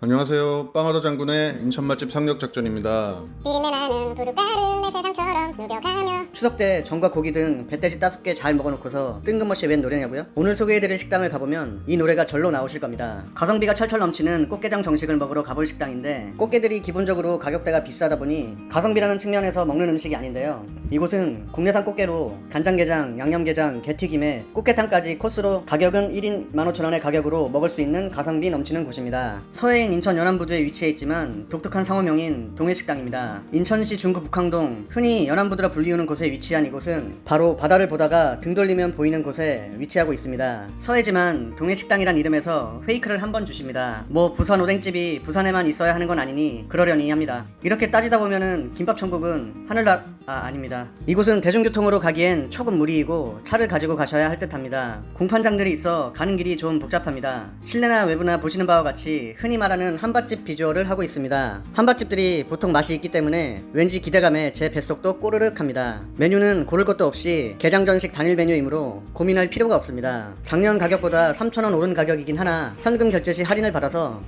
안녕하세요. 빵하더 장군의 인천 맛집 상륙 작전입니다. 비린내 나는 부둣가를 내 세상처럼 누벼가며 추석 때 전과 고기 등 뱃돼지 5개 잘 먹어놓고서 뜬금없이 웬 노래냐고요? 오늘 소개해드릴 식당을 가보면 이 노래가 절로 나오실 겁니다. 가성비가 철철 넘치는 꽃게장 정식을 먹으러 가볼 식당인데 꽃게들이 기본적으로 가격대가 비싸다 보니 가성비라는 측면에서 먹는 음식이 아닌데요. 이곳은 국내산 꽃게로 간장게장, 양념게장, 게튀김에 꽃게탕까지 코스로 가격은 1인 15,000원의 가격으로 먹을 수 있는 가성비 넘치는 곳입니다. 서해인 인천 연안부두에 위치해 있지만 독특한 상호명인 동해식당입니다. 인천시 중구 북항동, 흔히 연안부두라 불리우는 곳에 위치한 이곳은 바로 바다를 보다가 등 돌리면 보이는 곳에 위치하고 있습니다. 서해지만 동해식당이란 이름에서 페이크를 한번 주십니다. 뭐 부산 오뎅집이 부산에만 있어야 하는 건 아니니 그러려니 합니다. 이렇게 따지다 보면은 김밥 천국은 아닙니다. 이곳은 대중교통으로 가기엔 조금 무리이고 차를 가지고 가셔야 할 듯합니다. 공판장들이 있어 가는 길이 좀 복잡합니다. 실내나 외부나 보시는 바와 같이 흔히 말하는 한밭집 비주얼을 하고 있습니다. 한밭집들이 보통 맛이 있기 때문에 왠지 기대감에 제 뱃속도 꼬르륵합니다. 메뉴는 고를 것도 없이 게장전식 단일 메뉴이므로 고민할 필요가 없습니다. 작년 가격보다 3,000원 오른 가격이긴 하나 현금 결제 시 할인을 받아서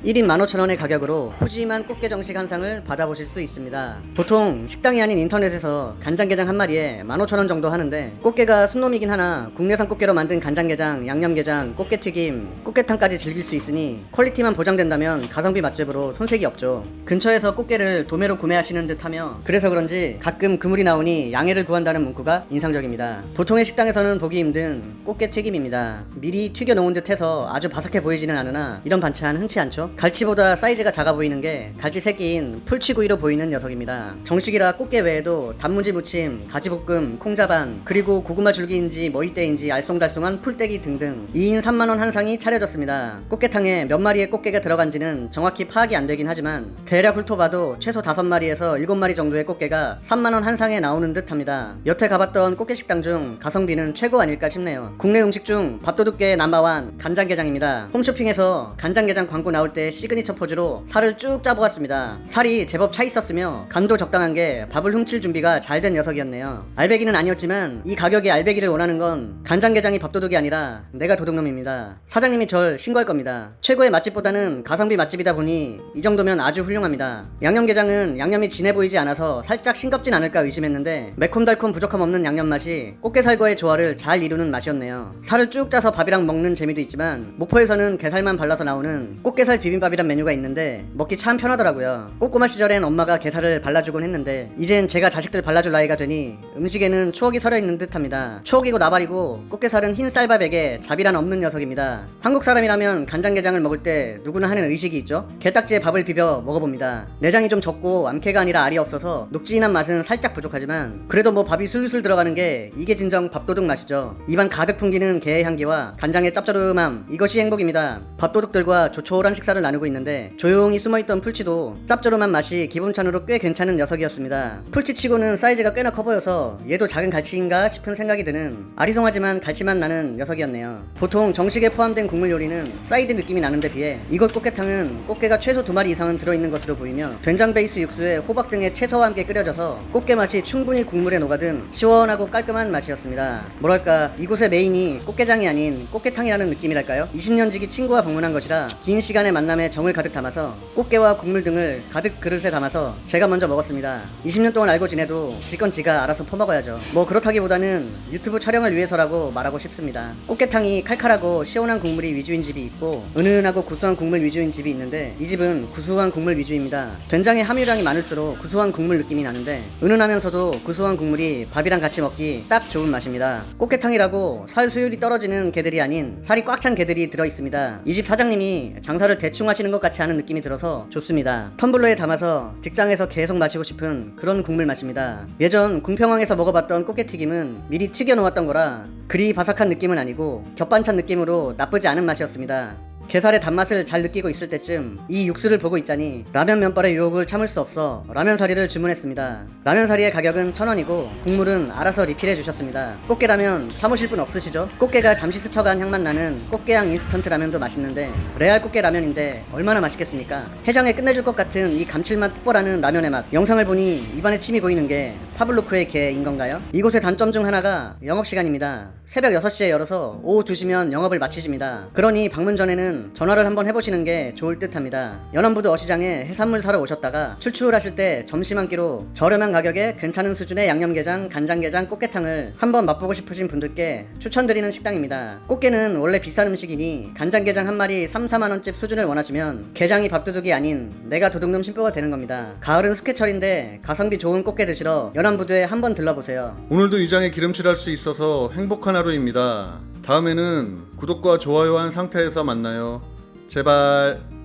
1인 15,000원의 가격으로 푸짐한 꽃게 정식 한 상을 받아보실 수 있습니다. 보통 식당이 아닌 인터넷에서 간장게장 한 마리에 15,000원 정도 하는데 꽃게가 순놈이긴 하나 국내산 꽃게로 만든 간장게장, 양념게장, 꽃게튀김, 꽃게탕까지 즐길 수 있으니 퀄리티만 보장된다면 가성비 맛집으로 손색이 없죠. 근처에서 꽃게를 도매로 구매하시는 듯하며 그래서 그런지 가끔 그물이 나오니 양해를 구한다는 문구가 인상적입니다. 보통의 식당에서는 보기 힘든 꽃게튀김입니다. 미리 튀겨놓은 듯해서 아주 바삭해 보이지는 않으나 이런 반찬 흔치 않죠? 갈치보다 사이즈가 작아 보이는 게 갈치 새끼인 풀치구이로 보이는 녀석입니다. 정식이라 꽃게 외에도 단무지 무침, 가지볶음, 콩자반, 그리고 고구마 줄기인지 머위대인지 알쏭달쏭한 풀떼기 등등 2인 3만원 한 상이 차려졌습니다. 꽃게탕에 몇 마리의 꽃게가 들어간지는 정확히 파악이 안 되긴 하지만 대략 훑어봐도 최소 5마리에서 7마리 정도의 꽃게가 3만원 한 상에 나오는 듯 합니다. 여태 가봤던 꽃게 식당 중 가성비는 최고 아닐까 싶네요. 국내 음식 중 밥도둑계의 넘버원 간장게장입니다. 홈쇼핑에서 간장게장 광고 나올 때 시그니처 포즈로 살을 쭉 짜보았습니다. 살이 제법 차 있었으며 간도 적당한 게 밥을 훔칠 준비가 잘 된 녀석이었네요. 알배기는 아니었지만 이 가격에 알배기를 원하는 건 간장게장이 밥도둑이 아니라 내가 도둑놈입니다. 사장님이 절 신고할 겁니다. 최고의 맛집보다는 가성비 맛집이다 보니 이 정도면 아주 훌륭합니다. 양념게장은 양념이 진해 보이지 않아서 살짝 싱겁진 않을까 의심했는데 매콤달콤 부족함 없는 양념 맛이 꽃게살과의 조화를 잘 이루는 맛이었네요. 살을 쭉 짜서 밥이랑 먹는 재미도 있지만 목포에서는 게살만 발라서 나오는 꽃게살 비빔밥이란 메뉴가 있는데 먹기 참 편하더라고요. 꼬꼬마 시절엔 엄마가 게살을 발라주곤 했는데 이젠 제가 자식들 발라줄 나이가 되니 음식에는 추억이 서려있는 듯합니다. 추억이고 나발이고 꽃게살은 흰 쌀밥에게 잡이란 없는 녀석입니다. 한국 사람이라면 간장게장을 먹을 때 누구나 하는 의식이 있죠. 게딱지에 밥을 비벼 먹어봅니다. 내장이 좀 적고 암캐가 아니라 알이 없어서 녹진한 맛은 살짝 부족하지만 그래도 뭐 밥이 술술 들어가는 게 이게 진정 밥도둑 맛이죠. 입안 가득 풍기는 게의 향기와 간장의 짭조름함, 이것이 행복입니다. 밥도둑들과 조촐한 식사를 나누고 있는데 조용히 숨어있던 풀치도 짭조름한 맛이 기본찬으로 꽤 괜찮은 녀석이었습니다. 풀치치고는 사이즈가 꽤나 커 보여서 얘도 작은 갈치인가 싶은 생각이 드는 아리송하지만 갈치맛 나는 녀석이었네요. 보통 정식에 포함된 국물 요리는 사이드 느낌이 나는데 비해 이곳 꽃게탕은 꽃게가 최소 2마리 이상은 들어있는 것으로 보이며 된장 베이스 육수에 호박 등의 채소와 함께 끓여져서 꽃게 맛이 충분히 국물에 녹아든 시원하고 깔끔한 맛이었습니다. 뭐랄까 이곳의 메인이 꽃게장이 아닌 꽃게탕이라는 느낌이랄까요? 20년 지기 친구와 방문한 것이라 긴 시간의 만남에 정을 가득 담아서 꽃게와 국물 등을 가득 그릇에 담아서 제가 먼저 먹었습니다. 20년 동안 알고 지내도 지건 지가 알아서 퍼먹어야죠. 뭐 그렇다기보다는 유튜브 촬영을 위해서라고 말하고 싶습니다. 꽃게탕이 칼칼하고 시원한 국물이 위주인 집이 있고 은은하고 구수한 국물 위주인 집이 있는데 이 집은 구수한 국물 위주입니다. 된장의 함유량이 많을수록 구수한 국물 느낌이 나는데 은은하면서도 구수한 국물이 밥이랑 같이 먹기 딱 좋은 맛입니다. 꽃게탕이라고 살 수율이 떨어지는 게들이 아닌 살이 꽉 찬 게들이 들어있습니다. 이 집 사장님이 장사를 대충 하시는 것 같이 하는 느낌이 들어서 좋습니다. 텀블러에 담아서 직장에서 계속 마시고 싶은 그런 국물 맛입니다. 예전 궁평항에서 먹어봤던 꽃게튀김은 미리 튀겨놓았던 거라 그리 바삭한 느낌은 아니고 겹반찬 느낌으로 나쁘지 않은 맛이었습니다. 게살의 단맛을 잘 느끼고 있을 때쯤 이 육수를 보고 있자니 라면 면발의 유혹을 참을 수 없어 라면사리를 주문했습니다. 라면사리의 가격은 1,000원이고 국물은 알아서 리필해 주셨습니다. 꽃게라면 참으실 분 없으시죠? 꽃게가 잠시 스쳐간 향만 나는 꽃게향 인스턴트 라면도 맛있는데 레알 꽃게 라면인데 얼마나 맛있겠습니까? 해장에 끝내줄 것 같은 이 감칠맛 폭발하는 라면의 맛, 영상을 보니 입안에 침이 고이는 게 파블로크의 개인 건가요? 이곳의 단점 중 하나가 영업시간입니다. 새벽 6시에 열어서 오후 2시면 영업을 마치십니다. 그러니 방문 전에는 전화를 한번 해보시는 게 좋을 듯 합니다. 연안부두 어시장에 해산물 사러 오셨다가 출출하실 때 점심 한 끼로 저렴한 가격에 괜찮은 수준의 양념게장, 간장게장, 꽃게탕을 한번 맛보고 싶으신 분들께 추천드리는 식당입니다. 꽃게는 원래 비싼 음식이니 간장게장 한 마리 3-4만원집 수준을 원하시면 게장이 밥도둑이 아닌 내가 도둑놈 신보가 되는 겁니다. 가을은 숙회철인데 가성비 좋은 꽃게 드시러 연안부두에 한번 들러보세요. 오늘도 이 장에 기름칠할 수 있어서 행복한 하루입니다. 다음에는 구독과 좋아요 한 상태에서 만나요. 제발.